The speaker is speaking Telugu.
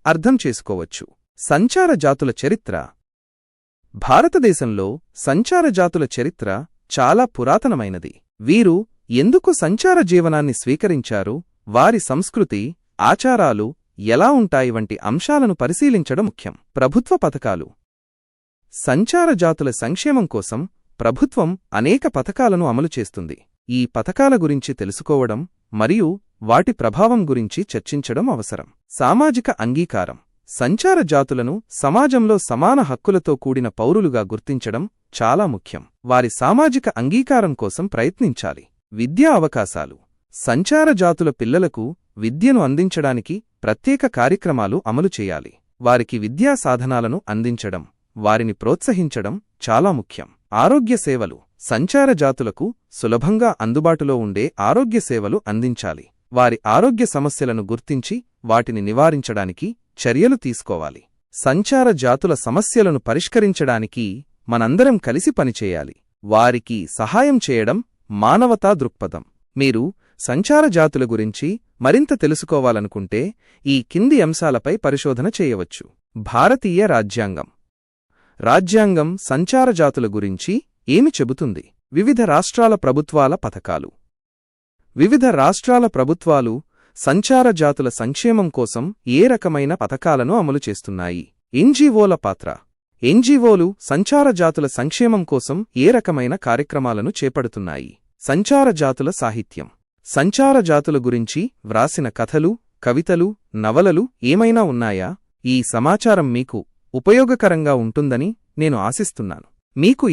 అర్థం చేసుకోవచ్చు. సంచార జాతుల చరిత్ర. భారతదేశంలో సంచార జాతుల చరిత్ర చాలా పురాతనమైనది. వీరు ఎందుకు సంచార జీవనాన్ని స్వీకరించారు, వారి సంస్కృతి, ఆచారాలు ఎలా ఉంటాయి వంటి అంశాలను పరిశీలించడం ముఖ్యం. ప్రభుత్వ పథకాలు. సంచార జాతుల సంక్షేమం కోసం ప్రభుత్వం అనేక పథకాలను అమలు చేస్తుంది. ఈ పథకాల గురించి తెలుసుకోవడం మరియు వాటి ప్రభావం గురించి చర్చించడం అవసరం. సామాజిక అంగీకారం. సంచార జాతులను సమాజంలో సమాన హక్కులతో కూడిన పౌరులుగా గుర్తించడం చాలా ముఖ్యం. వారి సామాజిక అంగీకారం కోసం ప్రయత్నించాలి. విద్యా అవకాశాలు. సంచార జాతుల పిల్లలకు విద్యను అందించడానికి ప్రత్యేక కార్యక్రమాలు అమలు చేయాలి. వారికి విద్యా సాధనాలను అందించడం, వారిని ప్రోత్సహించడం చాలా ముఖ్యం. ఆరోగ్య సేవలు. సంచార జాతులకు సులభంగా అందుబాటులో ఉండే ఆరోగ్య సేవలు అందించాలి. వారి ఆరోగ్య సమస్యలను గుర్తించి వాటిని నివారించడానికి చర్యలు తీసుకోవాలి. సంచార జాతుల సమస్యలను పరిష్కరించడానికి మనందరం కలిసి పనిచేయాలి. వారికి సహాయం చేయడం మానవతా దృక్పథం. మీరు సంచార జాతుల గురించి మరింత తెలుసుకోవాలనుకుంటే ఈ కింది అంశాలపై పరిశోధన చేయవచ్చు. భారతీయ రాజ్యాంగం. రాజ్యాంగం సంచార జాతుల గురించి ఏమి చెబుతుంది? వివిధ రాష్ట్రాల ప్రభుత్వాల పథకాలు. వివిధ రాష్ట్రాల ప్రభుత్వాలు సంచార జాతుల సంక్షేమం కోసం ఏ రకమైన పథకాలను అమలు చేస్తున్నాయి? ఎన్జీఓల పాత్ర. ఎన్జీఓలు సంచార జాతుల సంక్షేమం కోసం ఏ రకమైన కార్యక్రమాలను చేపడుతున్నాయి? సంచార జాతుల సాహిత్యం. సంచార జాతుల గురించి వ్రాసిన కథలు, కవితలు, నవలలు ఏమైనా ఉన్నాయా? ఈ సమాచారం మీకు ఉపయోగకరంగా ఉంటుందని నేను ఆశిస్తున్నాను. మీకు